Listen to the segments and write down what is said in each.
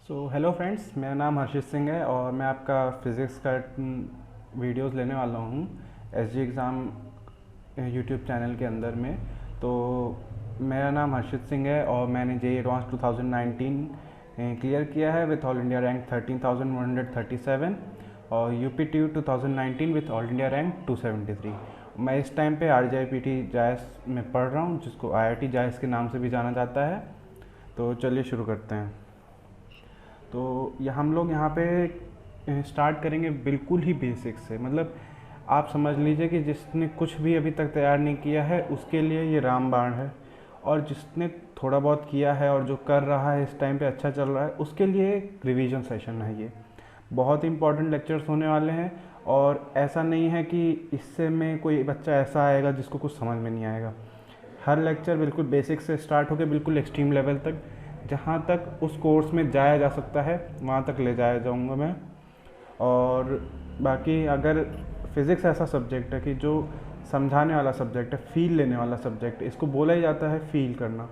Hello friends, मेरा नाम हर्षित सिंह है और मैं आपका फ़िज़िक्स का वीडियोस लेने वाला हूँ एसजी एग्ज़ाम यूट्यूब चैनल के अंदर में। तो मेरा नाम हर्षित सिंह है और मैंने जेईई एडवांस 2019 क्लियर किया है विथ ऑल इंडिया रैंक 13,137 और यूपी-ट्यू 2019 विथ ऑल इंडिया रैंक 273। मैं इस टाइम पे आरजीआईपीटी जायस में पढ़ रहा हूँ, जिसको आईआईटी जायस के नाम से भी जाना जाता है। तो चलिए शुरू करते हैं। तो ये हम लोग यहाँ पे स्टार्ट करेंगे बिल्कुल ही बेसिक से। मतलब आप समझ लीजिए कि जिसने कुछ भी अभी तक तैयार नहीं किया है उसके लिए ये रामबाण है, और जिसने थोड़ा बहुत किया है और जो कर रहा है इस टाइम पे अच्छा चल रहा है उसके लिए एक रिवीजन सेशन है। ये बहुत इंपॉर्टेंट लेक्चर्स होने वाले हैं और ऐसा नहीं है कि इससे में कोई बच्चा ऐसा आएगा जिसको कुछ समझ में नहीं आएगा। हर लेक्चर बिल्कुल बेसिक से स्टार्ट होकर बिल्कुल एक्सट्रीम लेवल तक, जहाँ तक उस कोर्स में जाया जा सकता है वहाँ तक ले जाया जाऊँगा मैं। और बाकी अगर फ़िज़िक्स ऐसा सब्जेक्ट है कि जो समझाने वाला सब्जेक्ट है, फ़ील लेने वाला सब्जेक्ट है, इसको बोला ही जाता है फ़ील करना।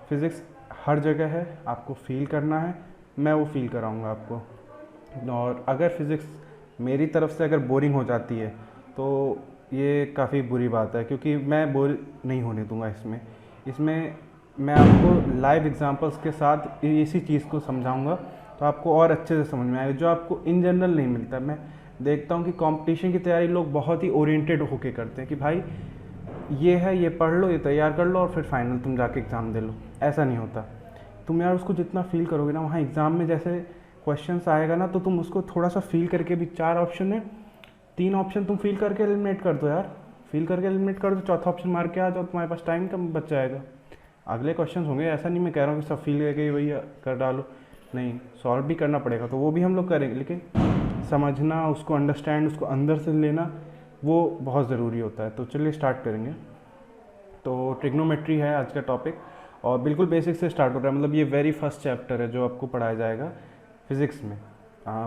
फ़िज़िक्स हर जगह है, आपको फ़ील करना है, मैं वो फ़ील कराऊँगा आपको। और अगर फ़िज़िक्स मेरी तरफ से अगर बोरिंग हो जाती है तो ये काफ़ी बुरी बात है, क्योंकि मैं बोर नहीं होने दूंगा इसमें मैं आपको लाइव एग्जांपल्स के साथ इसी चीज़ को समझाऊंगा, तो आपको और अच्छे से समझ में आएगा, जो आपको इन जनरल नहीं मिलता। मैं देखता हूँ कि कंपटीशन की तैयारी लोग बहुत ही ओरिएंटेड होके करते हैं कि भाई ये है, ये पढ़ लो, ये तैयार कर लो और फिर फाइनल तुम जाके एग्ज़ाम दे लो। ऐसा नहीं होता। तुम यार उसको जितना फील करोगे ना, वहाँ एग्ज़ाम में जैसे क्वेश्चंस आएगा ना, तो तुम उसको थोड़ा सा फील करके भी, 4 ऑप्शन है, 3 ऑप्शन तुम फील करके एलिमिनेट कर दो यार, फील करके एलिमिनेट कर दो, चौथा ऑप्शन मार के आ जाओ, तुम्हारे पास टाइम कम बच जाएगा। अगले क्वेश्चंस होंगे, ऐसा नहीं मैं कह रहा हूँ कि सब फील करके वही कर डालो, नहीं, सॉल्व भी करना पड़ेगा, तो वो भी हम लोग करेंगे, लेकिन समझना, उसको अंडरस्टैंड, उसको अंदर से लेना, वो बहुत ज़रूरी होता है। तो चलिए स्टार्ट करेंगे। तो ट्रिग्नोमेट्री है आज का टॉपिक और बिल्कुल बेसिक से स्टार्ट हो रहा है। मतलब ये वेरी फर्स्ट चैप्टर है जो आपको पढ़ाया जाएगा फिज़िक्स में।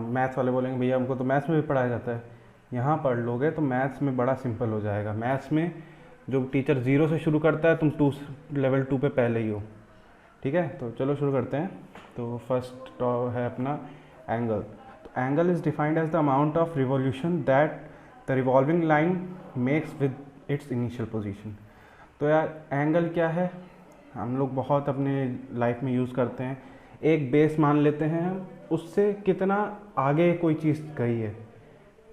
मैथ्स वाले बोलेंगे भैया हमको तो मैथ्स में भी पढ़ाया जाता है। यहाँ पढ़ लोगे तो मैथ्स में बड़ा सिंपल हो जाएगा। मैथ्स में जो टीचर 0 से शुरू करता है, तुम लेवल 2 पे पहले ही हो। ठीक है, तो चलो शुरू करते हैं। तो फर्स्ट है अपना एंगल। तो angle is defined as the amount of revolution that the revolving line makes with its initial position. तो यार एंगल क्या है, हम लोग बहुत अपने लाइफ में यूज़ करते हैं। एक बेस मान लेते हैं हम, उससे कितना आगे कोई चीज़ गई है।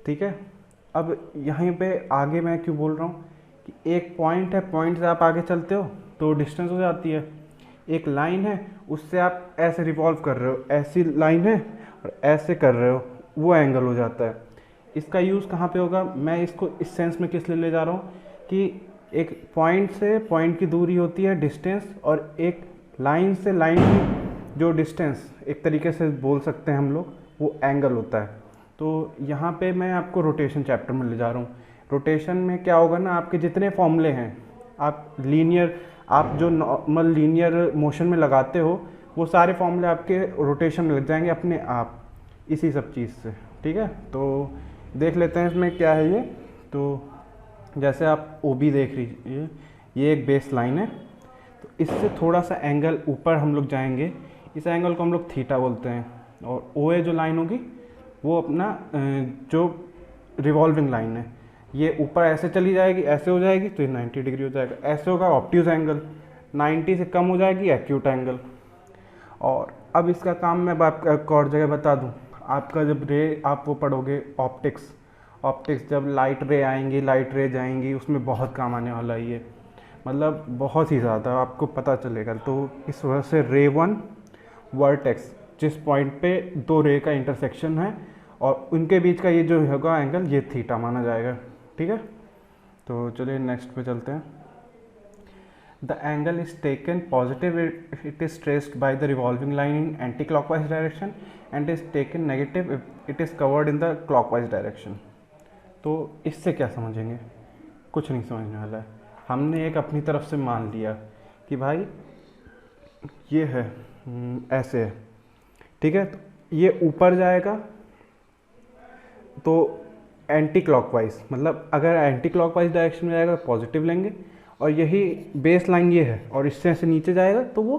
ठीक है, अब यहीं पे आगे मैं क्यों बोल रहा हूँ कि एक पॉइंट है, पॉइंट से आप आगे चलते हो तो डिस्टेंस हो जाती है। एक लाइन है, उससे आप ऐसे रिवॉल्व कर रहे हो, ऐसी लाइन है और ऐसे कर रहे हो, वो एंगल हो जाता है। इसका यूज़ कहाँ पे होगा, मैं इसको इस सेंस में किस लिए ले जा रहा हूँ कि एक पॉइंट से पॉइंट की दूरी होती है डिस्टेंस, और एक लाइन से लाइन की जो डिस्टेंस, एक तरीके से बोल सकते हैं हम लोग, वो एंगल होता है। तो यहाँ पे मैं आपको रोटेशन चैप्टर में ले जा रहा हूँ। रोटेशन में क्या होगा ना, आपके जितने फॉर्मूले हैं, आप जो नॉर्मल लीनियर मोशन में लगाते हो, वो सारे फॉर्मूले आपके रोटेशन में लग जाएंगे अपने आप, इसी सब चीज़ से। ठीक है, तो देख लेते हैं इसमें क्या है ये। तो जैसे आप ओ बी देख लीजिए, ये एक बेस लाइन है, तो इससे थोड़ा सा एंगल ऊपर हम लोग जाएंगे, इस एंगल को हम लोग थीटा बोलते हैं। और ओ ए जो लाइन होगी वो अपना जो रिवॉल्विंग लाइन है, ये ऊपर ऐसे चली जाएगी, ऐसे हो जाएगी तो ये 90 डिग्री हो जाएगा। ऐसे होगा ऑब्ट्यूज एंगल, 90 से कम हो जाएगी एक्यूट एंगल। और अब इसका काम मैं आपको एक और जगह बता दूं, आपका जब आप वो पढ़ोगे ऑप्टिक्स, जब लाइट रे आएंगी, लाइट रे जाएंगी, उसमें बहुत काम आने वाला है ये, मतलब बहुत ही ज़्यादा आपको पता चलेगा। तो इस वजह से रे 1 वर्टेक्स, जिस पॉइंट पे 2 रे का इंटरसेक्शन है और उनके बीच का ये जो होगा एंगल, ये थीटा माना जाएगा। ठीक है, तो चलिए नेक्स्ट पे चलते हैं। The angle is taken positive, it is traced by the revolving line in anti clockwise direction, and is taken negative it is covered in the clockwise direction. तो इससे क्या समझेंगे, कुछ नहीं समझने वाला है। हमने एक अपनी तरफ से मान लिया कि भाई ये है, ऐसे है। ठीक है, तो ये ऊपर जाएगा तो एंटी क्लॉकवाइज, मतलब अगर एंटी क्लॉकवाइज डायरेक्शन में जाएगा तो पॉजिटिव लेंगे, और यही बेस लाइन ये है और इससे ऐसे नीचे जाएगा तो वो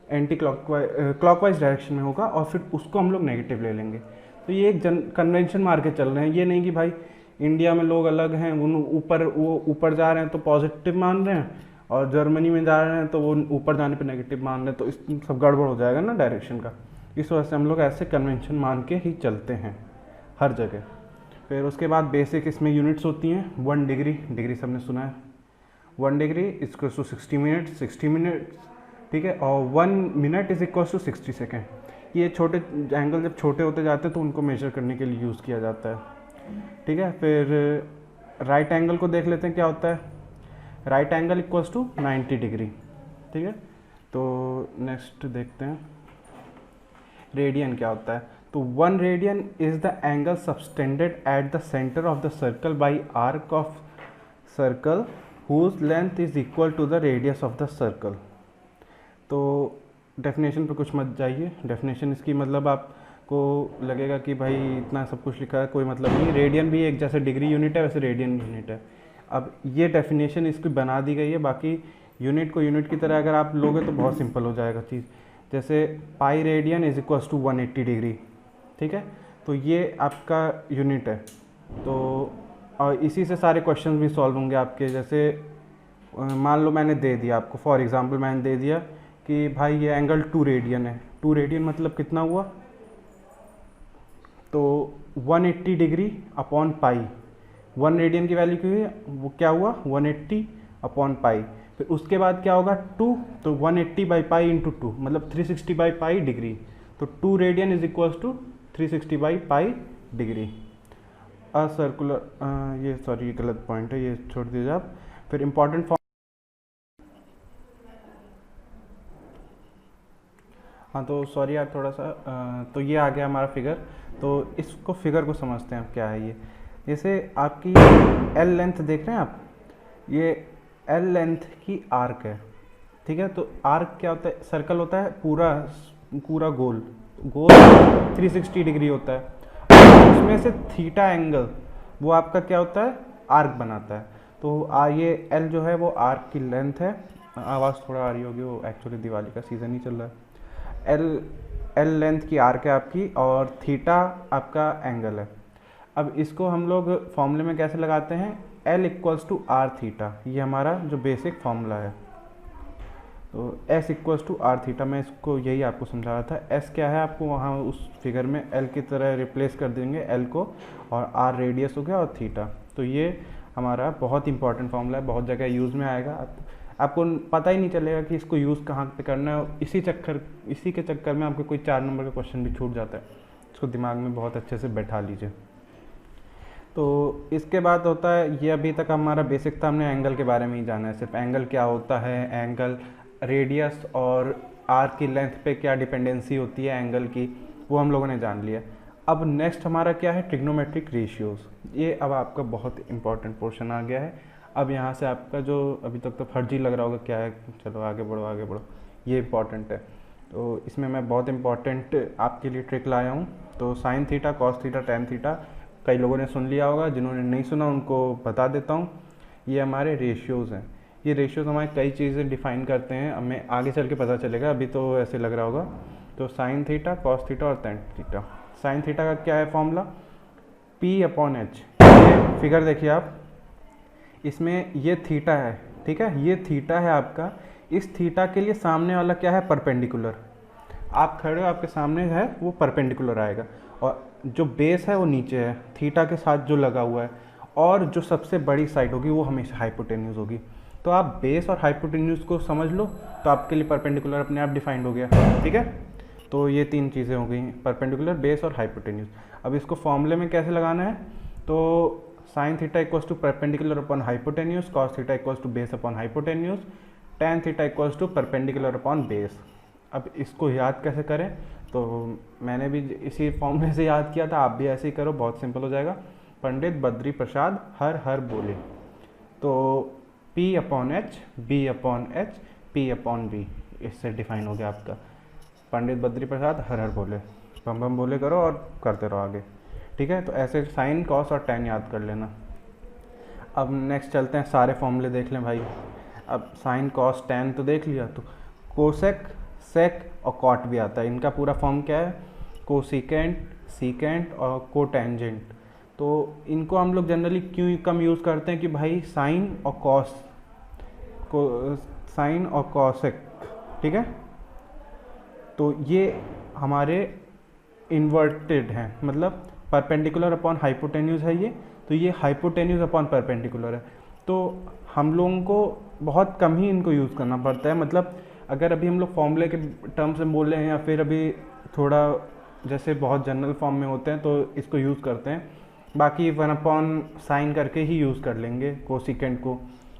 एंटी क्लॉकवाइज डायरेक्शन में होगा और फिर उसको हम लोग नेगेटिव ले लेंगे। तो ये एक कन्वेंशन मार के चल रहे हैं, ये नहीं कि भाई इंडिया में लोग अलग हैं, वो ऊपर जा रहे हैं तो पॉजिटिव मान रहे हैं और जर्मनी में जा रहे हैं तो वो ऊपर जाने पे नेगेटिव मान रहे हैं, तो इस सब गड़बड़ हो जाएगा ना डायरेक्शन का। इस वजह से हम लोग ऐसे कन्वेंशन मान के ही चलते हैं हर जगह। फिर उसके बाद बेसिक इसमें यूनिट्स होती हैं। 1 डिग्री सबने सुना है, 1 डिग्री इक्वल्स टू 60 मिनट, ठीक है, और 1 minute is equals to 60 second. ये छोटे एंगल जब छोटे होते जाते हैं तो उनको मेजर करने के लिए यूज़ किया जाता है, ठीक है। फिर राइट एंगल को देख लेते हैं क्या होता है। Right angle equals to 90 degree, ठीक है। तो नेक्स्ट देखते हैं रेडियन क्या होता है। तो 1 radian is the angle subtended at the centre of the circle by arc of circle whose length is equal to the radius of the circle. तो डेफिनेशन पर कुछ मत जाइए, डेफिनेशन इसकी मतलब आपको लगेगा कि भाई इतना सब कुछ लिखा है, कोई मतलब नहीं। रेडियन भी एक जैसे डिग्री यूनिट है वैसे रेडियन यूनिट है। अब ये डेफिनेशन इसकी बना दी गई है, बाकी यूनिट को यूनिट की तरह अगर आप लोगे तो बहुत सिंपल हो जाएगा चीज़। जैसे pi radian is equals to 180 degree, ठीक है, तो ये आपका यूनिट है। तो और इसी से सारे क्वेश्चन भी सॉल्व होंगे आपके। जैसे मान लो मैंने दे दिया आपको, फॉर एग्जांपल मैंने दे दिया कि भाई ये एंगल 2 रेडियन है। 2 रेडियन मतलब कितना हुआ, तो 180 डिग्री अपॉन पाई। 1 रेडियन की वैल्यू क्यों है, वो क्या हुआ 180 अपॉन पाई। फिर उसके बाद क्या होगा 2, तो 180 बाई पाई इंटू 2 मतलब 360 बाई पाई डिग्री। तो 2 radian is equals to 360 by pi degree. Circular ये सॉरी गलत पॉइंट है, ये छोड़ दीजिए आप। फिर इंपॉर्टेंट फॉर्म, हाँ तो सॉरी यार थोड़ा सा तो ये आ गया हमारा फिगर। तो इसको फिगर को समझते हैं अब क्या है ये। जैसे आपकी एल लेंथ देख रहे हैं आप, ये एल लेंथ की आर्क है, ठीक है। तो आर्क क्या होता है, सर्कल होता है पूरा गोल 360 डिग्री होता है। उसमें से थीटा एंगल वो आपका क्या होता है, आर्क बनाता है। तो ये एल जो है वो आर्क की लेंथ है। आवाज़ थोड़ा आ रही होगी, वो एक्चुअली दिवाली का सीज़न ही चल रहा है। एल लेंथ की आर्क है आपकी और थीटा आपका एंगल है। अब इसको हम लोग फॉर्मूले में कैसे लगाते हैं, l equals to r theta, ये हमारा जो बेसिक फार्मूला है। तो s equals to r theta, मैं इसको यही आपको समझा रहा था। एस क्या है आपको वहाँ उस फिगर में एल की तरह रिप्लेस कर देंगे एल को, और आर रेडियस हो गया और थीटा। तो ये हमारा बहुत इंपॉर्टेंट फार्मूला है, बहुत जगह यूज़ में आएगा। आपको पता ही नहीं चलेगा कि इसको यूज़ कहाँ पे करना है। इसी के चक्कर में आपको कोई 4 नंबर का क्वेश्चन भी छूट जाता है। इसको दिमाग में बहुत अच्छे से बैठा लीजिए। तो इसके बाद होता है, ये अभी तक हमारा बेसिक था, हमने एंगल के बारे में ही जाना है। सिर्फ एंगल क्या होता है, एंगल रेडियस और आर्क की लेंथ पे क्या डिपेंडेंसी होती है एंगल की, वो हम लोगों ने जान लिया। अब नेक्स्ट हमारा क्या है, ट्रिग्नोमेट्रिक रेशियोज़। ये अब आपका बहुत इंपॉर्टेंट पोर्शन आ गया है। अब यहाँ से आपका जो अभी तक तो फर्जी लग रहा होगा क्या है, चलो आगे बढ़ो, ये इंपॉर्टेंट है। तो इसमें मैं बहुत इंपॉर्टेंट आपके लिए ट्रिक लाया हूँ। तो sine theta, cos theta, tan theta कई लोगों ने सुन लिया होगा, जिन्होंने नहीं सुना उनको बता देता हूँ। ये हमारे रेशियोज़ हैं। ये रेशियोज़ हमारे कई चीज़ें डिफ़ाइन करते हैं, हमें आगे चल के पता चलेगा, अभी तो ऐसे लग रहा होगा। तो साइन थीटा, कॉस थीटा और टेन थीटा। साइन थीटा का क्या है फॉर्मूला, P अपॉन एच। ये फिगर देखिए आप, इसमें ये थीटा है, ठीक है, ये थीटा है आपका। इस थीटा के लिए सामने वाला क्या है, परपेंडिकुलर। आप खड़े हो, आपके सामने है वो परपेंडिकुलर आएगा, और जो बेस है वो नीचे है थीटा के साथ जो लगा हुआ है, और जो सबसे बड़ी साइड होगी वो हमेशा हाइपोटेन्यूज होगी। तो आप बेस और हाइपोटेन्यूज को समझ लो, तो आपके लिए परपेंडिकुलर अपने आप डिफाइंड हो गया, ठीक है। तो ये 3 चीज़ें हो गई, परपेंडिकुलर, बेस और हाइपोटेन्यूज। अब इसको फॉर्मूले में कैसे लगाना है, तो sine theta equals to perpendicular upon hypotenuse, cos theta equals to base upon hypotenuse, tan theta equals to perpendicular upon base. अब इसको याद कैसे करें, तो मैंने भी इसी फॉर्मूले से याद किया था, आप भी ऐसे ही करो, बहुत सिंपल हो जाएगा। पंडित बद्री प्रसाद हर हर बोले, तो P upon H, B upon H, P upon B, इससे डिफाइन हो गया आपका। पंडित बद्री प्रसाद हर हर बोले, बम बम बोले करो और करते रहो आगे, ठीक है। तो ऐसे साइन, कॉस और टेन याद कर लेना। अब नेक्स्ट चलते हैं, सारे फॉर्मूले देख लें भाई। अब साइन, कॉस, टेन तो देख लिया, तो कोसेक सेक और कॉट भी आता है। इनका पूरा फॉर्म क्या है, कोसिकेंट, सीकेंट और कोटेंजेंट। तो इनको हम लोग जनरली क्यों कम यूज़ करते हैं कि भाई साइन और कॉस को, साइन और कॉसेक, ठीक है। तो ये हमारे इन्वर्टेड हैं, मतलब परपेंडिकुलर अपॉन हाइपोटेन्यूज है ये, तो ये हाइपोटेन्यूज अपॉन परपेंडिकुलर है। तो हम लोगों को बहुत कम ही इनको यूज़ करना पड़ता है। मतलब अगर अभी हम लोग फॉर्मूले के टर्म से बोल रहे हैं या फिर अभी थोड़ा जैसे बहुत जनरल फॉर्म में होते हैं तो इसको यूज़ करते हैं, बाकी 1 साइन करके ही यूज़ कर लेंगे कोसिकेंट को।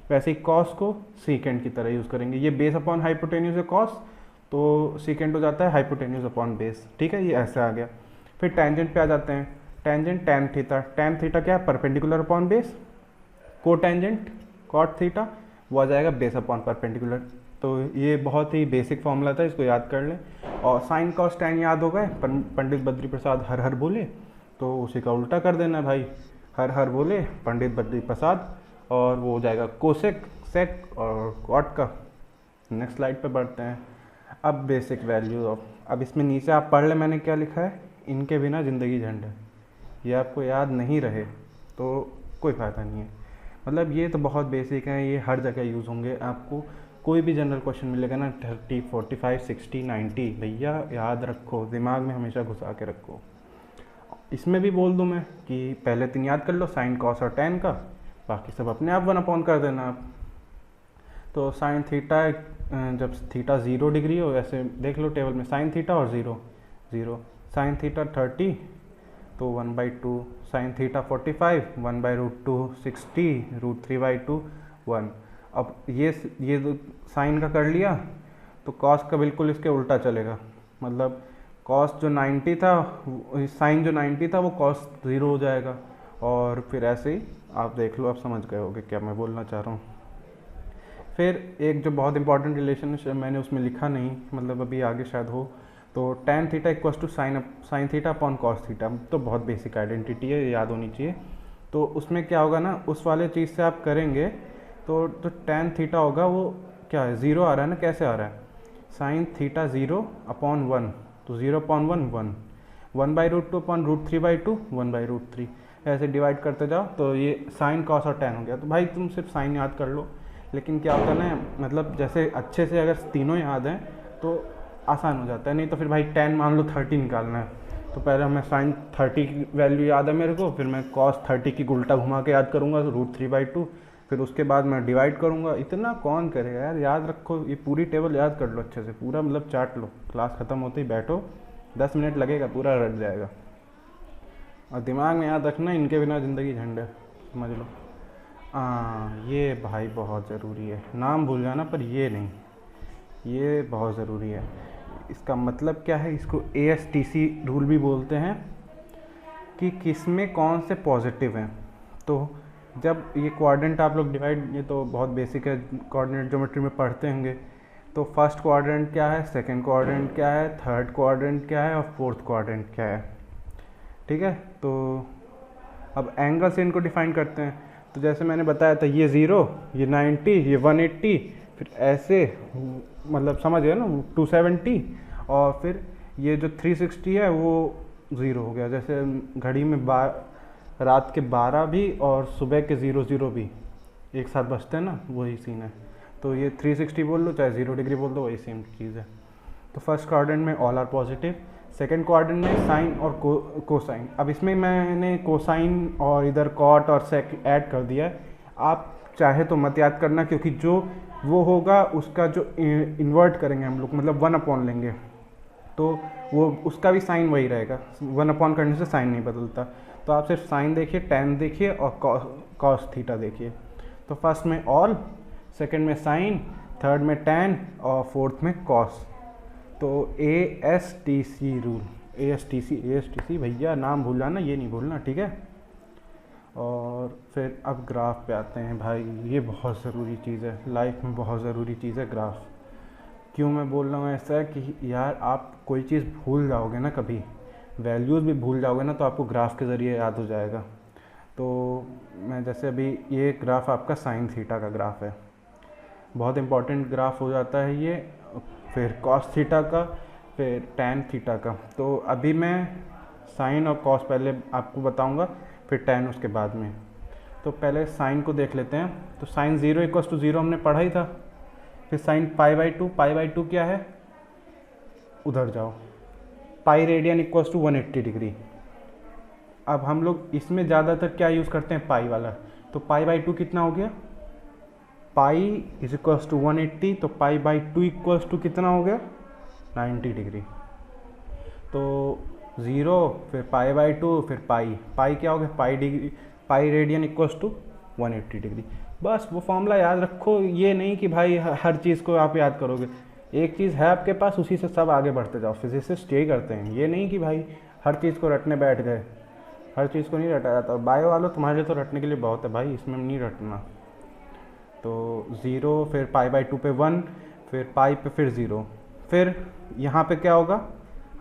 वैसे ही कॉस को सीकेंट की तरह यूज़ करेंगे। ये बेस अपॉन हाइपोटेन्यूज है कॉस, तो सीकेंट हो जाता है हाइपोटेन्यूज अपॉन बेस, ठीक है। ये ऐसे आ गया। फिर टेंजेंट पे आ जाते हैं। Tangent tan theta, tan theta क्या है, perpendicular upon base. Cotangent cot theta, वो आ जाएगा बेस अपॉन परपेंडिकुलर। तो ये बहुत ही बेसिक फॉर्मूला था, इसको याद कर लें। और साइन कॉस टैन याद हो गए, पंडित बद्री प्रसाद हर हर बोले, तो उसी का उल्टा कर देना भाई, हर हर बोले पंडित बद्री प्रसाद, और वो हो जाएगा कोसेक, सेक और कॉट का। नेक्स्ट स्लाइड पे बढ़ते हैं। अब बेसिक वैल्यूज ऑफ, अब इसमें नीचे आप पढ़ लें मैंने क्या लिखा है, इनके बिना ज़िंदगी झंड है। ये आपको याद नहीं रहे तो कोई फ़ायदा नहीं है। मतलब ये तो बहुत बेसिक है, ये हर जगह यूज़ होंगे। आपको कोई भी जनरल क्वेश्चन मिलेगा ना 30, 45, 60, 90, भैया याद रखो, दिमाग में हमेशा घुसा के रखो। इसमें भी बोल दूँ मैं कि पहले 3 याद कर लो, साइन कॉस और टैन का, बाकी सब अपने आप 1 कर देना आप। तो साइन थीटा जब थीटा 0 डिग्री हो, ऐसे देख लो टेबल में, साइन थीटा और 0 0, साइन थीटा 30 तो 1/2, साइन थीटा 45 1/√2, 60 √3/2 1। अब ये साइन का कर लिया तो कॉस का बिल्कुल इसके उल्टा चलेगा। मतलब कॉस जो 90 था, साइन जो 90 था वो कॉस 0 हो जाएगा। और फिर ऐसे ही आप देख लो, आप समझ गए होगे क्या मैं बोलना चाह रहा हूँ। फिर एक जो बहुत इंपॉर्टेंट रिलेशन है, मैंने उसमें लिखा नहीं, मतलब अभी आगे शायद हो, तो tan theta equals to sine theta upon cos theta. तो बहुत बेसिक आइडेंटिटी है, याद होनी चाहिए। तो उसमें क्या होगा ना, उस वाले चीज़ से आप करेंगे तो जो टैन थीटा होगा वो क्या है, 0 आ रहा है ना, कैसे आ रहा है, साइन थीटा 0 अपॉन 1, तो 0 अपॉन 1 1, 1/√2 अपॉन √3/2 1/√3, ऐसे डिवाइड करते जाओ तो ये साइन कॉस और टैन हो गया। तो भाई तुम सिर्फ साइन याद कर लो, लेकिन क्या होता है ना, मतलब जैसे अच्छे से अगर तीनों याद हैं तो आसान हो जाता है। नहीं तो फिर भाई टैन मान लो 30 निकालना है, तो पहले हमें साइन 30 की वैल्यू याद है मेरे को, फिर मैं कॉस 30 की उल्टा घुमा के याद करूँगा तो √3/2, फिर उसके बाद मैं डिवाइड करूँगा। इतना कौन करेगा यार, याद रखो, ये पूरी टेबल याद कर लो अच्छे से, पूरा मतलब चाट लो, क्लास ख़त्म होते ही बैठो, 10 मिनट लगेगा, पूरा रट जाएगा। और दिमाग में याद रखना, इनके बिना ज़िंदगी झंड है, समझ लो। ये भाई बहुत ज़रूरी है, नाम भूल जाना पर ये नहीं, ये बहुत ज़रूरी है। इसका मतलब क्या है, इसको ASTC रूल भी बोलते हैं कि किस में कौन से पॉजिटिव हैं। तो जब ये क्वाड्रेंट आप लोग डिवाइड, ये तो बहुत बेसिक है, कोऑर्डिनेट ज्योमेट्री में पढ़ते होंगे। तो फर्स्ट क्वाड्रेंट क्या है, सेकंड क्वाड्रेंट क्या है, थर्ड क्वाड्रेंट क्या है और फोर्थ क्वाड्रेंट क्या है, ठीक है। तो अब एंगल से इनको डिफाइन करते हैं। तो जैसे मैंने बताया था, ये 0, ये 90, ये 180, फिर ऐसे, मतलब समझ गए ना, 270, और फिर ये जो 360 है वो 0 हो गया। जैसे घड़ी में रात के 12 भी और सुबह के 00 भी एक साथ बजते हैं ना, वही सीन है। तो ये 360 बोल लो चाहे 0 डिग्री बोल दो, वही सेम चीज़ है। तो फर्स्ट क्वाड्रेंट में all are positive, second quadrant में साइन और कोसाइन। अब इसमें मैंने कोसाइन और इधर कॉट और सेक ऐड कर दिया है, आप चाहे तो मत याद करना, क्योंकि जो वो होगा उसका जो इन्वर्ट करेंगे हम लोग, मतलब 1 लेंगे, तो वो उसका भी साइन वही रहेगा, 1 करने से साइन नहीं बदलता। तो आप सिर्फ साइन देखिए, टैन देखिए और कॉस थीटा देखिए। तो फर्स्ट में ऑल, सेकेंड में साइन, थर्ड में टैन और फोर्थ में कॉस। तो ASTC रूल, ASTC भैया नाम भूल जाना, ये नहीं भूलना, ठीक है। और फिर अब ग्राफ पे आते हैं भाई, ये बहुत ज़रूरी चीज़ है, लाइफ में बहुत ज़रूरी चीज़ है ग्राफ। क्यों मैं बोल रहा हूँ ऐसा कि यार आप कोई चीज़ भूल जाओगे ना, कभी वैल्यूज़ भी भूल जाओगे ना, तो आपको ग्राफ के ज़रिए याद हो जाएगा। तो मैं जैसे अभी ये ग्राफ आपका साइन थीटा का ग्राफ है, बहुत इंपॉर्टेंट ग्राफ हो जाता है ये, फिर कॉस थीटा का, फिर टैन थीटा का। तो अभी मैं साइन और कॉस पहले आपको बताऊंगा, फिर टैन उसके बाद में। तो पहले साइन को देख लेते हैं। तो साइन 0 = 0 हमने पढ़ा ही था। फिर साइन पाई बाई टू क्या है, उधर जाओ, पाई रेडियन = 180 डिग्री। अब हम लोग इसमें ज़्यादातर क्या यूज़ करते हैं, पाई वाला। तो पाई/2 कितना हो गया, पाई = 180, तो पाई/2 = कितना हो गया, 90 डिग्री। तो 0, फिर पाई/2, फिर पाई क्या हो गया, पाई रेडियन = 180 डिग्री। बस वो फॉर्मूला याद रखो, ये नहीं कि भाई हर चीज़ को आप याद करोगे। एक चीज़ है आपके पास, उसी से सब आगे बढ़ते जाओ। फिजिसिस्ट यही करते हैं, ये नहीं कि भाई हर चीज़ को रटने बैठ गए। हर चीज़ को नहीं रटा जाता। बायो वालों तुम्हारे लिए तो रटने के लिए बहुत है भाई, इसमें नहीं रटना। तो 0, फिर पाई/2 पे 1, फिर पाई पे फिर 0। फिर यहाँ पे क्या होगा,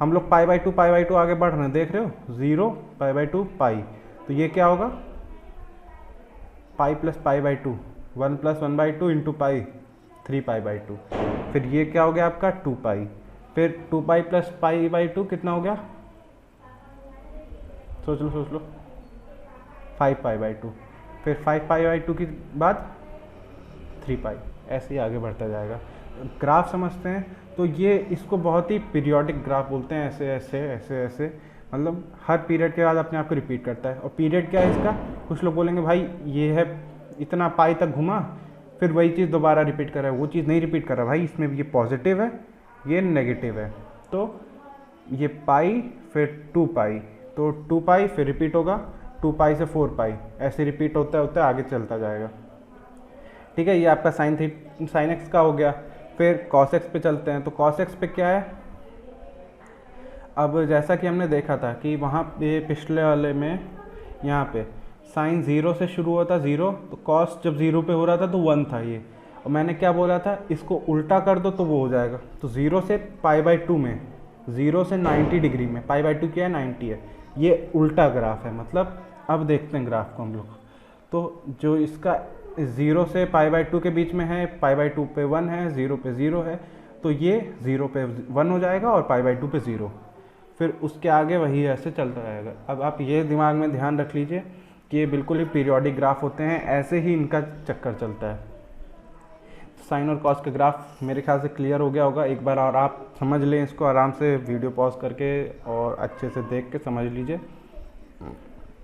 हम लोग पाई/2 आगे बढ़ रहे हैं, देख रहे हो, 0 पाई/2 पाई। तो ये क्या होगा, पाई प्लस पाई/2, 1 + 1/2 इंटू पाई, 3 पाई/2। फिर ये क्या हो गया आपका 2 पाई। फिर 2 पाई प्लस पाई/2 कितना हो गया, सोच लो, 5 पाई/2। फिर 5 पाई/2 के बाद 3 पाई। ऐसे ही आगे बढ़ता जाएगा। ग्राफ समझते हैं तो ये इसको बहुत ही पीरियोडिक ग्राफ बोलते हैं। ऐसे ऐसे ऐसे ऐसे, मतलब हर पीरियड के बाद अपने आप को रिपीट करता है। और पीरियड क्या है इसका, कुछ लोग बोलेंगे भाई ये है इतना पाई तक घुमा, फिर वही चीज़ दोबारा रिपीट कर रहा है। वो चीज़ नहीं रिपीट कर रहा भाई, इसमें ये पॉजिटिव है, ये नेगेटिव है। तो ये पाई फिर 2 पाई, तो 2 पाई फिर रिपीट होगा, 2 पाई से 4 पाई, ऐसे रिपीट होता होता आगे चलता जाएगा। ठीक है, ये आपका साइन एक्स का हो गया। फिर कॉस एक्स पे चलते हैं। तो कॉस एक्स पे क्या है, अब जैसा कि हमने देखा था कि वहाँ पे पिछले वाले में यहाँ पे साइन 0 से शुरू हुआ था, 0, तो कॉस जब 0 पे हो रहा था तो 1 था ये। और मैंने क्या बोला था, इसको उल्टा कर दो तो वो हो जाएगा। तो 0 से पाई/2 में, 0 से 90 डिग्री में, पाई/2 क्या है, 90 है, ये उल्टा ग्राफ है। मतलब अब देखते हैं ग्राफ को हम लोग। तो जो इसका 0 से पाई/2 के बीच में है, पाई/2 पे 1 है, 0 पे 0 है, तो ये 0 पे 1 हो जाएगा और पाई/2 पे 0। फिर उसके आगे वही ऐसे चलता रहेगा। अब आप ये दिमाग में ध्यान रख लीजिए कि ये बिल्कुल ही पीरियोडिक ग्राफ होते हैं, ऐसे ही इनका चक्कर चलता है। साइन और कॉस का ग्राफ मेरे ख्याल से क्लियर हो गया होगा। एक बार और आप समझ लें इसको आराम से, वीडियो पॉज करके और अच्छे से देख के समझ लीजिए।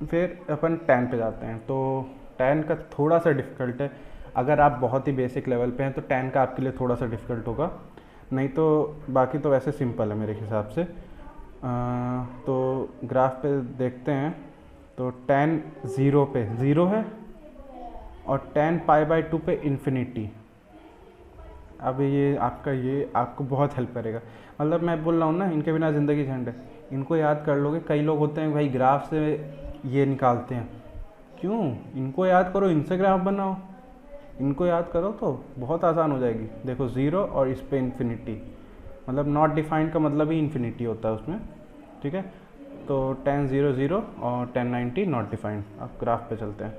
फिर अपन टैन पे जाते हैं। तो टैन का थोड़ा सा डिफ़िकल्ट है। अगर आप बहुत ही बेसिक लेवल पे हैं तो टैन का आपके लिए थोड़ा सा डिफ़िकल्ट होगा, नहीं तो बाकी तो वैसे सिंपल है मेरे हिसाब से। तो ग्राफ पे देखते हैं। तो टैन 0 पे 0 है और टैन पाई/2 पे इन्फिनिटी। अब ये आपको बहुत हेल्प करेगा। मतलब मैं बोल रहा हूँ ना, इनके बिना ज़िंदगी झंड है। इनको याद कर लोगे। कई लोग होते हैं भाई ग्राफ से ये निकालते हैं, क्यों, इनको याद करो, इनसे ग्राफ बनाओ। इनको याद करो तो बहुत आसान हो जाएगी। देखो 0 और इस पे इन्फिनिटी, मतलब नॉट डिफाइंड का मतलब ही इन्फिनिटी होता है उसमें। ठीक है, तो tan 0 0 और tan 90 नॉट डिफाइंड। अब ग्राफ पे चलते हैं।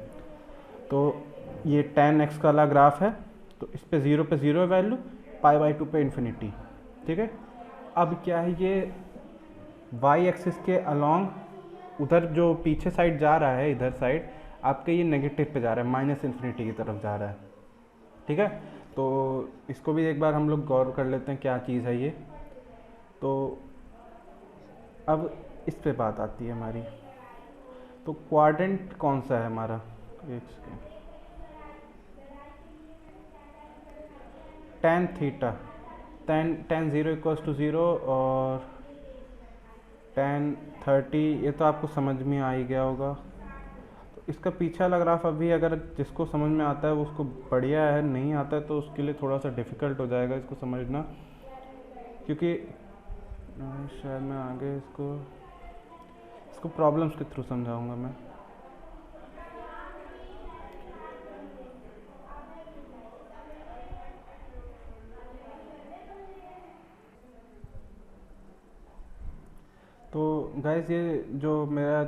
तो ये tan x का वाला ग्राफ है। तो इस पे 0 पे 0 है वैल्यू, पाई/2 पे इन्फिनिटी। ठीक है, अब क्या है, ये y एक्सिस के अलॉन्ग उधर जो पीछे साइड जा रहा है, इधर साइड आपके ये नेगेटिव पे जा रहा है, -इन्फिनिटी की तरफ जा रहा है। ठीक है, तो इसको भी एक बार हम लोग गौर कर लेते हैं क्या चीज़ है ये। तो अब इस पे बात आती है हमारी। तो क्वाड्रेंट कौन सा है हमारा, एक सेकेंड, tan थीटा, tan 0 = 0 और tan 30, ये तो आपको समझ में आ ही गया होगा। तो इसका पीछे वाला ग्राफ अभी अगर जिसको समझ में आता है वो उसको बढ़िया है, नहीं आता है तो उसके लिए थोड़ा सा डिफ़िकल्ट हो जाएगा इसको समझना, क्योंकि शायद मैं आगे इसको प्रॉब्लम्स के थ्रू समझाऊंगा मैं। तो गाइस ये जो मेरा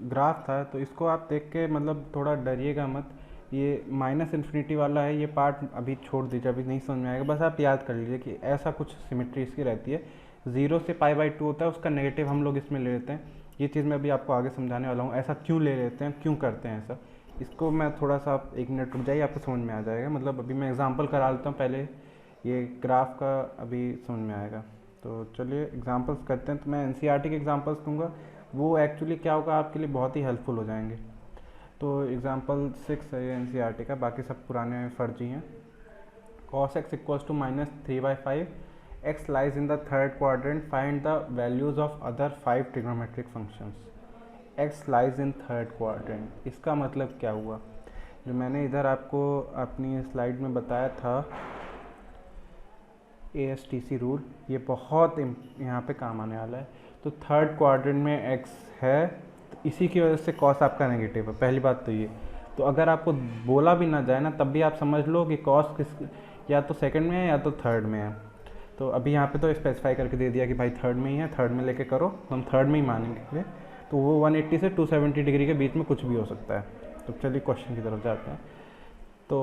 ग्राफ था, तो इसको आप देख के मतलब थोड़ा डरिएगा मत ये माइनस इन्फिनिटी वाला है, ये पार्ट अभी छोड़ दीजिए, अभी नहीं समझ में आएगा, बस आप याद कर लीजिए कि ऐसा कुछ सिमेट्री इसकी रहती है। 0 से π/2 होता है, उसका नेगेटिव हम लोग इसमें ले लेते हैं। ये चीज़ मैं अभी आपको आगे समझाने वाला हूँ, ऐसा क्यों ले लेते हैं, क्यों करते हैं ऐसा। इसको मैं थोड़ा सा, आप 1 मिनट रुक जाइए, आपको समझ में आ जाएगा। मतलब अभी मैं एग्जांपल करा लेता हूँ पहले, ये ग्राफ का अभी समझ में आएगा। तो चलिए एग्जांपल्स करते हैं। तो मैं एनसीईआरटी के एग्जांपल्स दूंगा, वो एक्चुअली क्या होगा आपके लिए बहुत ही हेल्पफुल हो जाएंगे। तो एग्जांपल 6 है ये एनसीईआरटी का, बाकी सब पुराने फर्जी हैं। cos x equals to -3/5, x lies in the third quadrant, find the values of other 5 trigonometric functions. x lies in third quadrant, इसका मतलब क्या हुआ, जो मैंने इधर आपको अपनी स्लाइड में बताया था ASTC रूल, ये बहुत यहाँ पे काम आने वाला है। तो थर्ड क्वाड्रेंट में x है, तो इसी की वजह से cos आपका नेगेटिव है, पहली बात तो ये। तो अगर आपको बोला भी ना जाए ना, तब भी आप समझ लो कि cos किस, या तो सेकंड में है या तो थर्ड में है। तो अभी यहाँ पे तो स्पेसिफाई करके दे दिया कि भाई थर्ड में ही है, थर्ड में लेके करो, तो हम थर्ड में ही मानेंगे। तो वो 180 से 270 डिग्री के बीच में कुछ भी हो सकता है। तो चलिए क्वेश्चन की तरफ जाते हैं। तो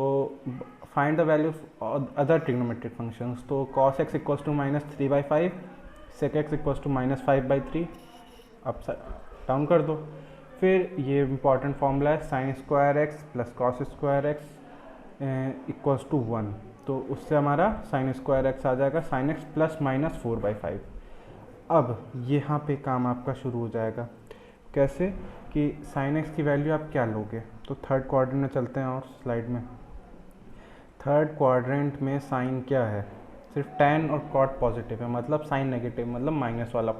find the value of other trigonometric functions. तो cos x equals to -3/5, sec x equals to -5/3, up down कर दो। फिर ये इंपॉर्टेंट फॉर्मूला है, sin square x plus cos square x equals to 1। तो उससे हमारा sin स्क्वायर एक्स आ जाएगा sin x प्लस -4/5। अब यहाँ पे काम आपका शुरू हो जाएगा। कैसे कि sin x की वैल्यू आप क्या लोगे। तो थर्ड क्वाड्रेंट में चलते हैं और स्लाइड में। थर्ड क्वाड्रेंट में साइन क्या है, सिर्फ tan और cot पॉजिटिव है, मतलब साइन नेगेटिव, मतलब माइनस वाला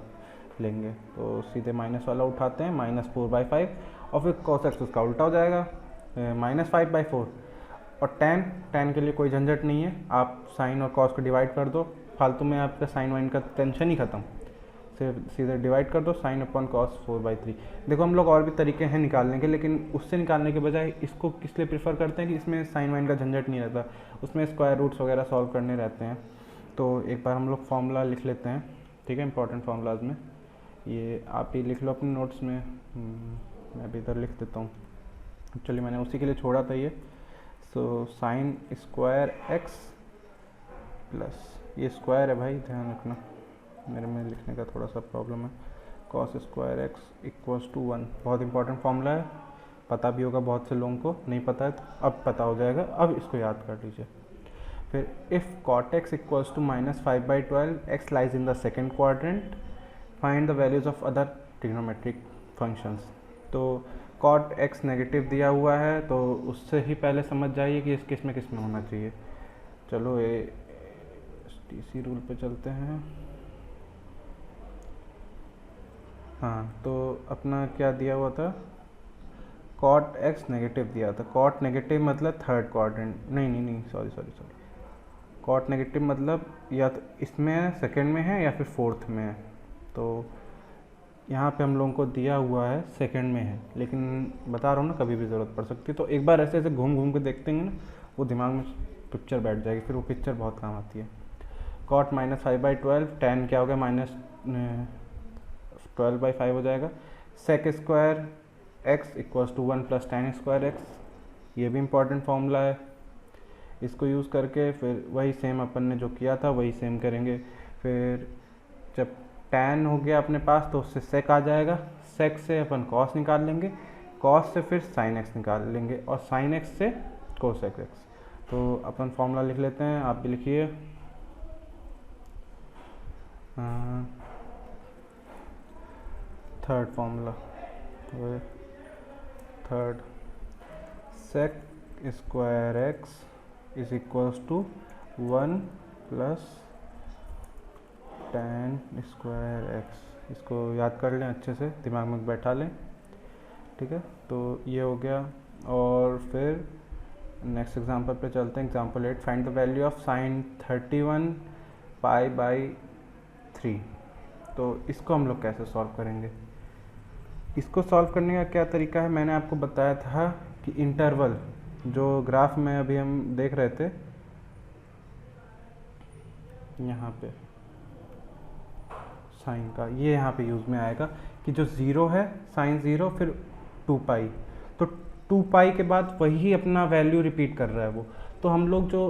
लेंगे। तो सीधे माइनस वाला उठाते हैं, -4/5, और फिर cos x उसका उल्टा हो जाएगा, -5/4। और tan के लिए कोई झंझट नहीं है, आप साइन और cos को डिवाइड कर दो, फालतू में आपका साइन वाइन का टेंशन ही खत्म, सिर्फ सीधे डिवाइड कर दो, sin अपॉन cos 4/3। देखो हम लोग और भी तरीके हैं निकालने के, लेकिन उससे निकालने के बजाय इसको किस लिए प्रेफर करते हैं कि इसमें साइन वाइन का झंझट नहीं रहता, उसमें स्क्वायर रूट्स वगैरह सॉल्व करने रहते हैं। तो एक बार हम लोग फॉर्मूला लिख लेते हैं, ठीक है, इंपॉर्टेंट फार्मूलाज में। ये आप ही लिख लो अपने नोट्स में, मैं भी इधर लिख देता हूँ। चलिए मैंने उसी के लिए छोड़ा था ये। So sine square x plus, ये स्क्वायर है भाई, ध्यान रखना, मेरे में लिखने का थोड़ा सा प्रॉब्लम है। cos square x equals to 1, बहुत इंपॉर्टेंट फॉर्मूला है, पता भी होगा बहुत से लोगों को, नहीं पता है तो अब पता हो जाएगा, अब इसको याद कर लीजिए। फिर if cot x equals to -5/12, x lies in the second quadrant, find the values of other trigonometric functions. तो cot x नेगेटिव दिया हुआ है, तो उससे ही पहले समझ जाइए कि इस किस में होना चाहिए। चलो ये ASTC रूल पे चलते हैं। हाँ, तो अपना क्या दिया हुआ था, cot x नेगेटिव दिया था। cot नेगेटिव मतलब थर्ड क्वाड्रेंट, नहीं सॉरी, cot नेगेटिव मतलब या तो इसमें है, सेकेंड में है, या फिर फोर्थ में है। तो यहाँ पे हम लोगों को दिया हुआ है सेकेंड में है, लेकिन बता रहा हूँ ना कभी भी ज़रूरत पड़ सकती है। तो एक बार ऐसे घूम घूम के देखते हैं ना, वो दिमाग में पिक्चर बैठ जाएगी, फिर वो पिक्चर बहुत काम आती है। cot -5/12, tan क्या हो गया, -12/5 हो जाएगा। sec square x equals to 1 plus tan square x, ये भी इंपॉर्टेंट फॉर्मूला है। इसको यूज़ करके फिर वही सेम अपन ने जो किया था वही सेम करेंगे। फिर जब tan हो गया अपने पास, तो उससे sec आ जाएगा, sec से अपन cos निकाल लेंगे, cos से फिर sin x निकाल लेंगे, और sin x से cos x। तो अपन फॉर्मूला लिख लेते हैं, आप भी लिखिए। Third formula, third, sec square x is equals to 1 plus tan square x. इसको याद कर लें, अच्छे से दिमाग में बैठा लें, ठीक है। तो ये हो गया, और फिर नेक्स्ट एग्जांपल पे चलते हैं। Example 8, find the value of sin 31 π/3। तो इसको हम लोग कैसे सॉल्व करेंगे, इसको सॉल्व करने का क्या तरीका है, मैंने आपको बताया था कि इंटरवल, जो ग्राफ में अभी हम देख रहे थे यहाँ पे साइन का, ये यहाँ पे यूज़ में आएगा कि जो ज़ीरो है, साइन ज़ीरो, फिर 2π। तो 2 पाई के बाद वही अपना वैल्यू रिपीट कर रहा है वो। तो हम लोग जो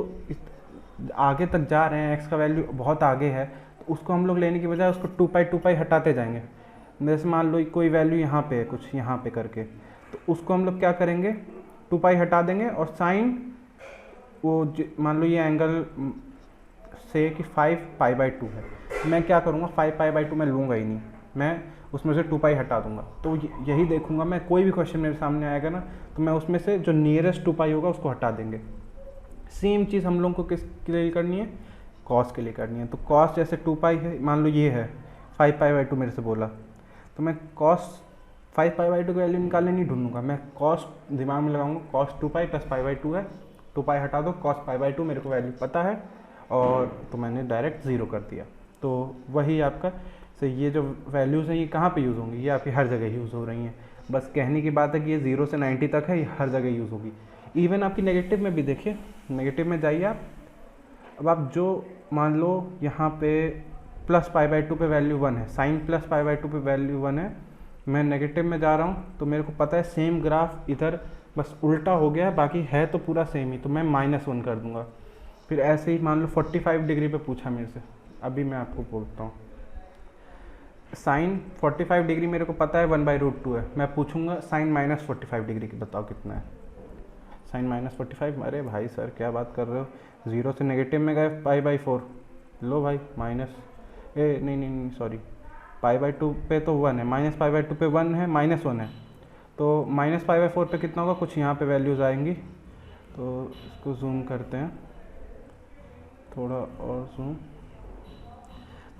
आगे तक जा रहे हैं, एक्स का वैल्यू बहुत आगे है, तो उसको हम लोग लेने की बजाय उसको 2 पाई हटाते जाएंगे। जैसे मान लो कोई वैल्यू यहाँ पे है, कुछ यहाँ पे करके, तो उसको हम लोग क्या करेंगे, 2 पाई हटा देंगे और साइन वो मान लो ये एंगल से कि 5 पाई बाई 2 है, मैं क्या करूँगा 5 पाई बाई 2 मैं लूँगा ही नहीं, मैं उसमें से 2 पाई हटा दूंगा। तो यही देखूंगा मैं, कोई भी क्वेश्चन मेरे सामने आएगा ना, तो मैं उसमें से जो नियरेस्ट 2 पाई होगा उसको हटा देंगे। सेम चीज़ हम लोगों को किस के लिए करनी है, कॉस के लिए करनी है। तो कॉस जैसे 2 पाई है, मान लो ये है 5 पाई बाई 2 मेरे से बोला, तो मैं कॉस 5 पाई बाई 2 की वैल्यू निकालने नहीं ढूंढूंगा, मैं कॉस दिमाग में लगाऊंगा, cos 2 pi plus pi by 2 है, 2 पाई हटा दो, कॉस पाई बाई 2 मेरे को वैल्यू पता है, और तो मैंने डायरेक्ट 0 कर दिया। तो वही आपका से ये जो वैल्यूज़ हैं ये कहाँ पे यूज़ होंगी, ये आपकी हर जगह यूज़ हो रही हैं। बस कहने की बात है कि ये 0 से 90 तक है, ये हर जगह यूज़ होगी। इवन आपकी नेगेटिव में भी देखिए, नेगेटिव में जाइए आप, अब आप जो मान लो यहाँ पे प्लस पाई बाई 2 पे वैल्यू 1 है, साइन प्लस पाई बाई 2 पे वैल्यू 1 है, मैं नेगेटिव में जा रहा हूँ, तो मेरे को पता है सेम ग्राफ इधर बस उल्टा हो गया है, बाकी है तो पूरा सेम ही, तो मैं -1 कर दूंगा। फिर ऐसे ही मान लो 45 डिग्री पे पूछा मेरे से, अभी मैं आपको बोलता हूँ, साइन 45 डिग्री मेरे को पता है 1/√2 है, मैं पूछूंगा साइन -45 डिग्री की बताओ कितना है, साइन -45। अरे भाई सर क्या बात कर रहे हो, 0 से नेगेटिव में गए पाई/4, लो भाई नहीं सॉरी, पाई/2 पे तो 1 है, -पाई/2 पे 1 है, -1 है, तो -पाई/4 पे कितना होगा, कुछ यहाँ पे वैल्यूज़ आएंगी। तो इसको जूम करते हैं थोड़ा और जूम,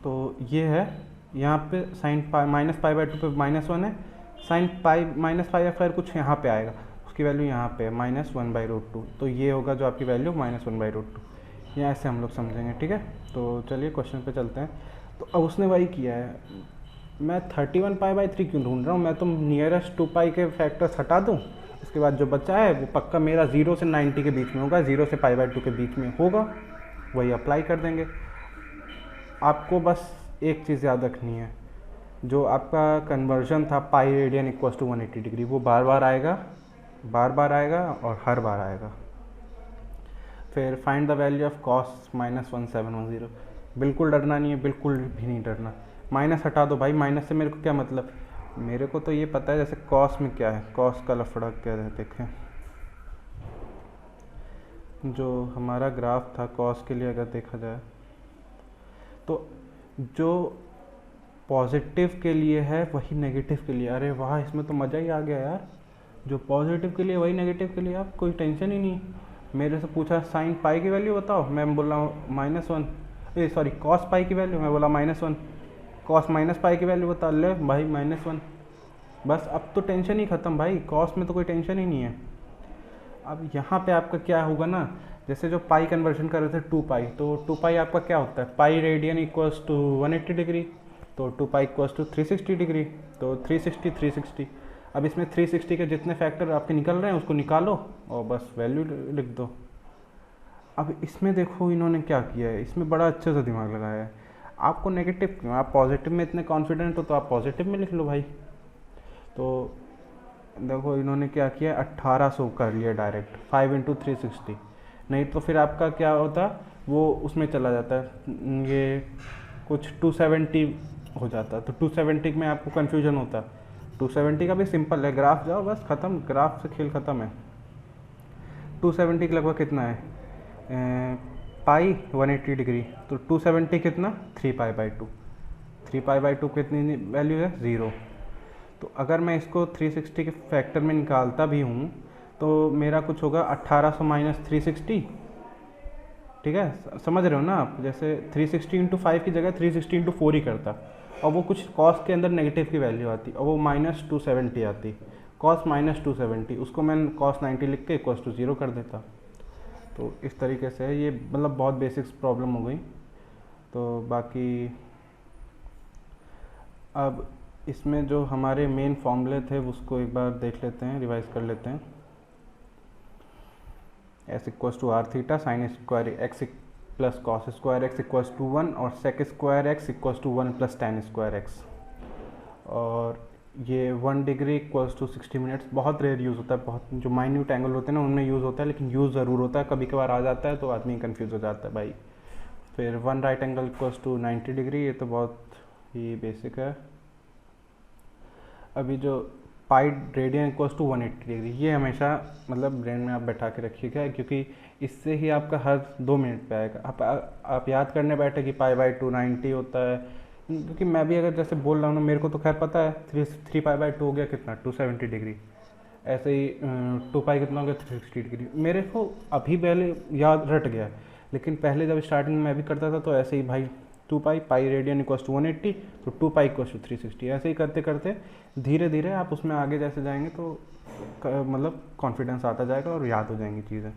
तो ये है यहाँ पे साइन -पाई/2 पे -1 है, साइन -पाई/4 कुछ यहाँ पे आएगा, उसकी वैल्यू यहाँ पे है -1/√2, तो ये होगा जो आपकी वैल्यू -1/√2। यहाँ ऐसे हम लोग समझेंगे, ठीक है। तो चलिए क्वेश्चन पे चलते हैं। तो अब उसने वही किया है, मैं 31 पाई/3 क्यों ढूंढ रहा हूँ, मैं तो नियरेस्ट 2 पाई के फैक्टर्स हटा दूँ, उसके बाद जो बचा है वो पक्का मेरा 0 से 90 के बीच में होगा, 0 से पाई/2 के बीच में होगा, वही अप्लाई कर देंगे। आपको बस एक चीज़ याद रखनी है, जो आपका कन्वर्जन था pi radian equal to 180 degree, वो बार बार आएगा और हर बार आएगा। फिर find the value of cos -1710, बिल्कुल डरना नहीं है, बिल्कुल भी नहीं डरना। माइनस हटा दो भाई, माइनस से मेरे को क्या मतलब, मेरे को तो ये पता है जैसे कॉस में क्या है, कॉस का लफड़ा क्या है, देखें जो हमारा ग्राफ था कॉस के लिए अगर देखा जाए, तो जो पॉजिटिव के लिए है वही नेगेटिव के लिए, अरे वाह इसमें तो मज़ा ही आ गया यार, जो पॉजिटिव के लिए वही नेगेटिव के लिए, आप कोई टेंशन ही नहीं। मेरे से पूछा साइन पाई की वैल्यू बताओ, मैं बोल रहा हूँ -1, सॉरी कॉस पाई की वैल्यू, मैं बोला -1, कॉस माइनस पाई की वैल्यू बता, ले भाई -1, बस अब तो टेंशन ही ख़त्म भाई, कॉस में तो कोई टेंशन ही नहीं है। अब यहाँ पे आपका क्या होगा ना, जैसे जो पाई कन्वर्जन कर रहे थे 2 पाई, तो 2 पाई आपका क्या होता है, pi radian equals to 180 degree, तो 2 पाई इक्वल्स टू 360 डिग्री, तो 360। अब इसमें 360 के जितने फैक्टर आपके निकल रहे हैं उसको निकालो और बस वैल्यू लिख दो। अब इसमें देखो इन्होंने क्या किया है, इसमें बड़ा अच्छे से दिमाग लगाया है। आपको नेगेटिव क्यों, आप पॉजिटिव में इतने कॉन्फिडेंट हो तो आप पॉजिटिव में लिख लो भाई। तो देखो इन्होंने क्या किया, 1800 कर लिया डायरेक्ट, 5 × 360, नहीं तो फिर आपका क्या होता, वो उसमें चला जाता है, ये कुछ 270 हो जाता, तो 270 में आपको कन्फ्यूजन होता। 270 का भी सिंपल है, ग्राफ जाओ बस खत्म, ग्राफ से खेल ख़त्म है। 270 लगभग कितना है, पाई 180 डिग्री, तो 270 कितना 3 पाई/2, 3 पाई/2 कितनी वैल्यू है 0। तो अगर मैं इसको 360 के फैक्टर में निकालता भी हूँ तो मेरा कुछ होगा 1800 - 360, ठीक है, समझ रहे हो ना आप, जैसे 360 × 5 की जगह 360 × 4 ही करता, और वो कुछ कॉस के अंदर नेगेटिव की वैल्यू आती और वो -270 आती, कॉस -270, उसको मैं cos 90 लिख के इक्वल्स टू 0 कर देता। तो इस तरीके से ये मतलब बहुत बेसिक्स प्रॉब्लम हो गई। तो बाकी अब इसमें जो हमारे मेन फॉर्मूले थे उसको एक बार देख लेते हैं, रिवाइज कर लेते हैं। s = r θ sin² x + cos² x = 1 और sec² x = 1 + tan² x, और ये 1 डिग्री इक्वल्स टू 60 मिनट्स बहुत रेयर यूज़ होता है, बहुत जो माइन्यूट एंगल होते हैं ना उनमें यूज़ होता है, लेकिन यूज़ ज़रूर होता है, कभी कभार आ जाता है तो आदमी कंफ्यूज हो जाता है भाई। फिर 1 right angle equals to 90 degree, ये तो बहुत ही बेसिक है। अभी जो pi radian equals to 180 degree, ये हमेशा मतलब ब्रेन में आप बैठा के रखिएगा, क्योंकि इससे ही आपका हर 2 मिनट पे आएगा। आप याद करने बैठे कि पाई/2 90 होता है, क्योंकि मैं भी अगर जैसे बोल रहा हूँ ना, मेरे को तो खैर पता है 3 पाई/2 हो गया कितना 270 डिग्री, ऐसे ही 2 पाई कितना हो गया 360 डिग्री, मेरे को अभी पहले याद रट गया। लेकिन पहले जब स्टार्टिंग में मैं भी करता था तो ऐसे ही भाई 2 पाई रेडियन इक्वल्स टू 180, तो 2 पाई इक्वल्स टू 360, ऐसे ही करते करते धीरे धीरे आप उसमें आगे जैसे जाएंगे तो मतलब कॉन्फिडेंस आता जाएगा और याद हो जाएंगी चीज़ें।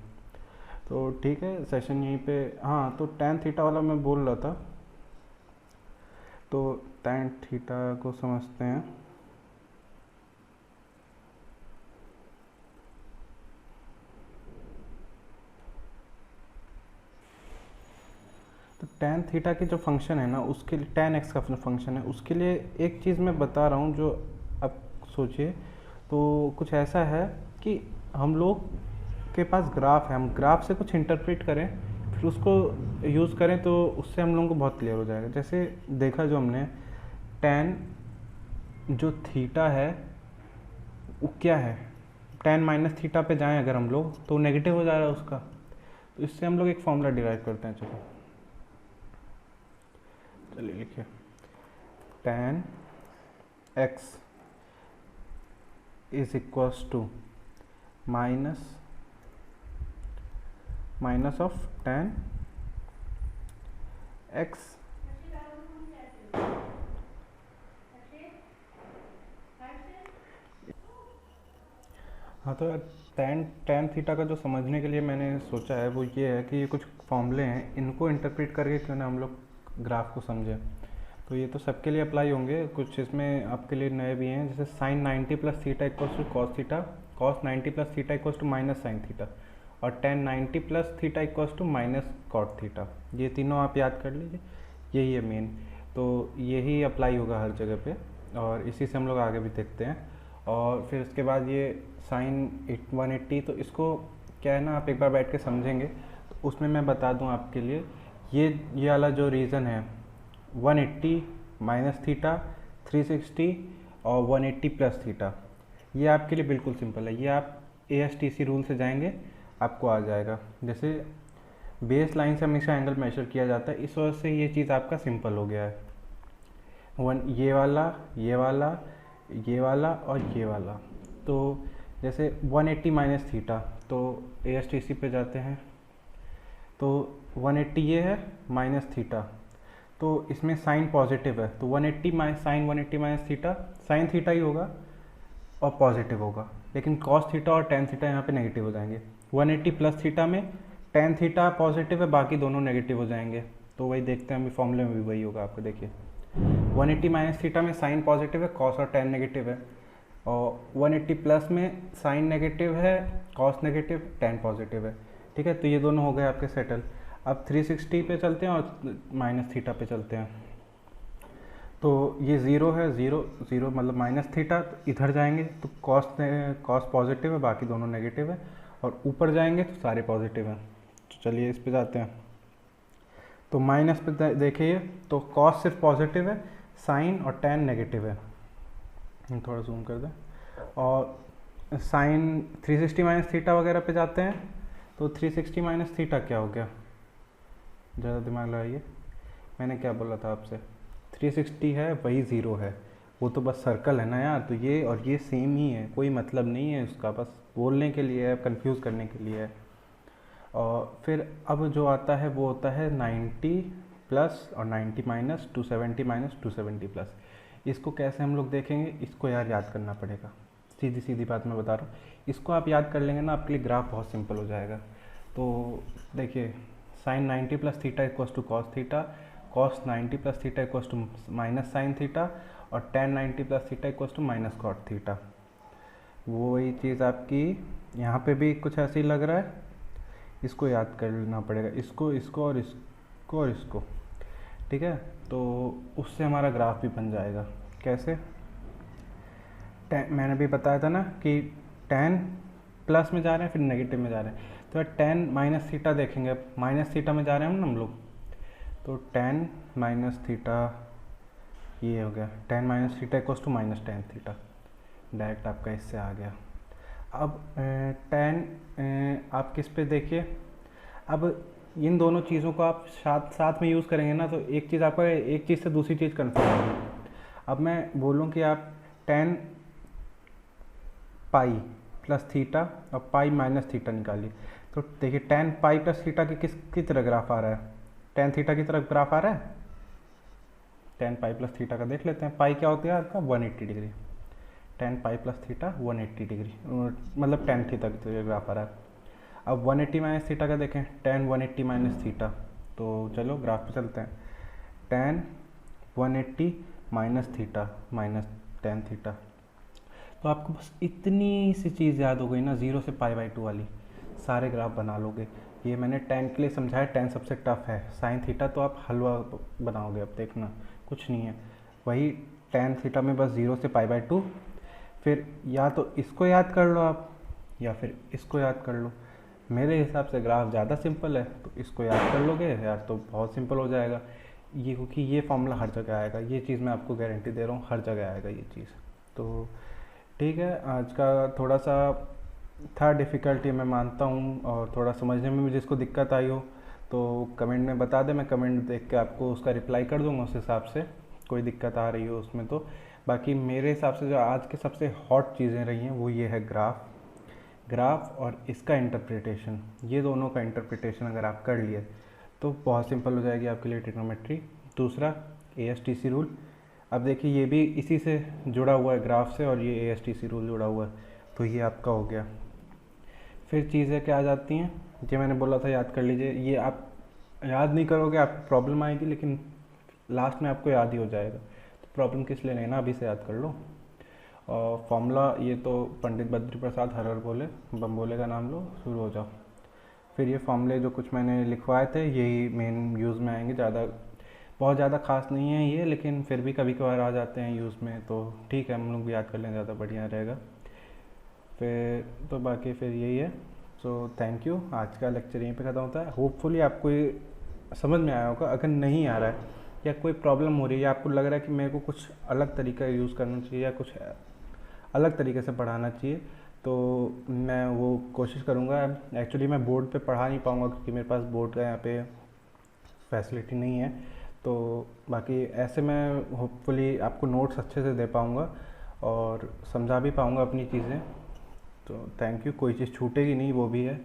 तो ठीक है, सेशन यहीं पे। हाँ, तो tan थीटा वाला मैं बोल रहा था, तो tan थीटा को समझते हैं। तो tan थीटा की जो फंक्शन है ना, उसके लिए tan x का फंक्शन है, उसके लिए एक चीज़ मैं बता रहा हूँ जो आप सोचिए। तो कुछ ऐसा है कि हम लोग के पास ग्राफ है, हम ग्राफ से कुछ इंटरप्रेट करें फिर उसको यूज़ करें तो उससे हम लोगों को बहुत क्लियर हो जाएगा। जैसे देखा जो हमने tan जो थीटा है वो क्या है, tan माइनस थीटा पे जाएं अगर हम लोग तो नेगेटिव हो जा रहा है उसका, तो इससे हम लोग एक फॉर्मूला डिराइव करते हैं। चलिए लिखिए, tan x is equals to minus of tan x। हाँ, तो tan थीटा का जो समझने के लिए मैंने सोचा है वो ये है कि ये कुछ फॉर्मूले हैं, इनको इंटरप्रेट करके क्यों ना हम लोग ग्राफ को समझें। तो ये तो सबके लिए अप्लाई होंगे, कुछ इसमें आपके लिए नए भी हैं, जैसे sin 90 plus theta equals to cos theta, cos 90 plus theta equals to minus sine theta, और tan 90 plus theta equals to minus cot theta. ये तीनों आप याद कर लीजिए, यही है मेन। तो यही अप्लाई होगा हर जगह पे, और इसी से हम लोग आगे भी देखते हैं। और फिर उसके बाद ये sin 180, तो इसको क्या है ना, आप एक बार बैठ के समझेंगे तो उसमें मैं बता दूं आपके लिए, ये वाला जो रीज़न है 180 माइनस थीटा, 360 और 180 प्लस थीटा, ये आपके लिए बिल्कुल सिंपल है। ये आप ASTC रूल से जाएंगे आपको आ जाएगा। जैसे बेस लाइन से हमेशा एंगल मेजर किया जाता है, इस वजह से ये चीज़ आपका सिंपल हो गया है। ये वाला, ये वाला, ये वाला और ये वाला। तो जैसे 180 माइनस थीटा, तो ASTC पे जाते हैं, तो 180 ये है माइनस थीटा, तो इसमें साइन पॉजिटिव है, तो 180 sine 180 minus theta, sine theta ही होगा और पॉजिटिव होगा, लेकिन कॉस थीटा और टेन थीटा यहाँ पे नेगेटिव हो जाएंगे। 180 प्लस थीटा में टेन थीटा पॉजिटिव है, बाकी दोनों नेगेटिव हो जाएंगे। तो वही देखते हैं, अभी फॉर्मूले में भी वही होगा आपको। देखिए 180 माइनस थीटा में साइन पॉजिटिव है, कॉस और टेन नेगेटिव है, और 180 प्लस में साइन नेगेटिव है, कॉस नेगेटिव, टेन पॉजिटिव है। ठीक है, तो ये दोनों हो गए आपके सेटल। अब 360 पे चलते हैं और माइनस थीटा पे चलते हैं। तो ये ज़ीरो है, ज़ीरो ज़ीरो मतलब माइनस थीटा, तो इधर जाएंगे तो कॉस पॉजिटिव है, बाकी दोनों नेगेटिव है, और ऊपर जाएंगे तो सारे पॉजिटिव हैं। तो चलिए इस पे जाते हैं। तो माइनस पे देखिए, तो कॉस सिर्फ पॉजिटिव है, साइन और टेन नेगेटिव है। थोड़ा जूम कर दें। और साइन 360 माइनस थीटा वगैरह पे जाते हैं, तो 360 माइनस थीटा क्या हो गया, ज़्यादा दिमाग लगाइए, मैंने क्या बोला था आपसे, 360 है वही ज़ीरो है, वो तो बस सर्कल है ना यार, तो ये और ये सेम ही है, कोई मतलब नहीं है उसका, बस बोलने के लिए है, कंफ्यूज करने के लिए है। और फिर अब जो आता है वो होता है 90 प्लस और 90 माइनस, 270 माइनस 270 प्लस। इसको कैसे हम लोग देखेंगे, इसको यार याद करना पड़ेगा, सीधी सीधी बात मैं बता रहा हूँ। इसको आप याद कर लेंगे ना, आपके लिए ग्राफ बहुत सिंपल हो जाएगा। तो देखिए sine 90 plus theta equals to cos theta, cos 90 plus theta equals to minus sine theta, और tan 90 plus theta equals to minus cot theta. वही चीज़ आपकी यहाँ पे भी कुछ ऐसे ही लग रहा है, इसको याद करना पड़ेगा, इसको, इसको और इसको और इसको। ठीक है, तो उससे हमारा ग्राफ भी बन जाएगा। कैसे, मैंने भी बताया था ना कि टेन प्लस में जा रहे हैं फिर नेगेटिव में जा रहे हैं, तो टेन माइनस थीटा देखेंगे। अब माइनस थीटा में जा रहे हैं हम लोग, तो टेन माइनस थीटा ये हो गया, tan minus theta equals to minus tan theta, direct आपका इससे आ गया। अब टेन आप किस पे देखिए, अब इन दोनों चीज़ों को आप साथ साथ में यूज़ करेंगे ना, तो एक चीज़ आपका एक चीज़ से दूसरी चीज़ कन्फर्म होगी। अब मैं बोलूँ कि आप टेन पाई प्लस थीटा और पाई माइनस थीटा निकालिए, तो देखिए टेन पाई प्लस थीटा की किस तरह ग्राफ आ रहा है, टेन थीटा की तरफ ग्राफ आ रहा है। टेन पाई प्लस थीटा का देख लेते हैं, पाई क्या होती है आपका 180 degree, ten pi plus theta 180 degree, मतलब टेन थीटा की तरह ग्राफ आ रहा है। अब 180 माइनस थीटा का देखें, टेन 180 माइनस थीटा, तो चलो ग्राफ पे चलते हैं। Ten 180 minus theta minus tan theta, तो आपको बस इतनी सी चीज़ याद हो गई ना, 0 से पाई बाई 2 वाली, सारे ग्राफ बना लोगे। ये मैंने टेन के लिए समझाया, टेन सबसे टफ है, साइन थीटा तो आप हलवा बनाओगे। अब देखना कुछ नहीं है, वही टेन थीटा में बस 0 से पाई बाई 2, फिर या तो इसको याद कर लो आप या फिर इसको याद कर लो। मेरे हिसाब से ग्राफ ज़्यादा सिंपल है, तो इसको याद कर लोगे यार तो बहुत सिंपल हो जाएगा ये, क्योंकि ये फॉर्मूला हर जगह आएगा, ये चीज़ मैं आपको गारंटी दे रहा हूँ, हर जगह आएगा ये चीज़। तो ठीक है, आज का थोड़ा सा था डिफ़िकल्टी मैं मानता हूँ, और थोड़ा समझने में भी जिसको दिक्कत आई हो तो कमेंट में बता दे, मैं कमेंट देख के आपको उसका रिप्लाई कर दूँगा उस हिसाब से, कोई दिक्कत आ रही हो उसमें तो। बाकी मेरे हिसाब से जो आज के सबसे हॉट चीज़ें रही हैं वो ये है ग्राफ और इसका इंटरप्रिटेशन, ये दोनों का इंटरप्रिटेशन अगर आप कर लिए तो बहुत सिंपल हो जाएगी आपके लिए ट्रिग्नोमेट्री। दूसरा ASTC रूल, अब देखिए ये भी इसी से जुड़ा हुआ है ग्राफ से, और ये ASTC रूल जुड़ा हुआ है, तो ये आपका हो गया। फिर चीज़ें क्या आ जाती हैं, ये मैंने बोला था याद कर लीजिए, ये आप याद नहीं करोगे आपको प्रॉब्लम आएगी, लेकिन लास्ट में आपको याद ही हो जाएगा, तो प्रॉब्लम किस लिए लेना, अभी से याद कर लो। और फॉर्मूला ये तो पंडित बद्री प्रसाद हर हर बोले बम बोले का नाम लो, शुरू हो जाओ। फिर ये फॉर्मूले जो कुछ मैंने लिखवाए थे यही मेन यूज़ में आएंगे, बहुत ज़्यादा खास नहीं है ये, लेकिन फिर भी कभी कभार आ जाते हैं यूज़ में, तो ठीक है हम लोग भी याद कर लें, ज़्यादा बढ़िया रहेगा। फिर तो बाकी फिर यही है। सो थैंक यू, आज का लेक्चर यहीं पे ख़त्म होता है। होपफुली आपको ये समझ में आया होगा। अगर नहीं आ रहा है या कोई प्रॉब्लम हो रही है या आपको लग रहा है कि मेरे को कुछ अलग तरीका यूज़ करना चाहिए या कुछ अलग तरीके से पढ़ाना चाहिए, तो मैं वो कोशिश करूँगा। एक्चुअली मैं बोर्ड पे पढ़ा नहीं पाऊँगा क्योंकि मेरे पास बोर्ड का यहाँ पे फैसिलिटी नहीं है, तो बाकी ऐसे मैं होपफुली आपको नोट्स अच्छे से दे पाऊँगा और समझा भी पाऊँगा अपनी चीज़ें। तो थैंक यू, कोई चीज़ छूटेगी नहीं वो भी है।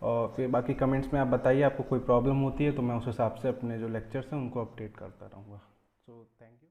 और फिर बाकी कमेंट्स में आप बताइए आपको कोई प्रॉब्लम होती है, तो मैं उस हिसाब से अपने जो लेक्चर्स हैं उनको अपडेट करता रहूँगा। So thank you.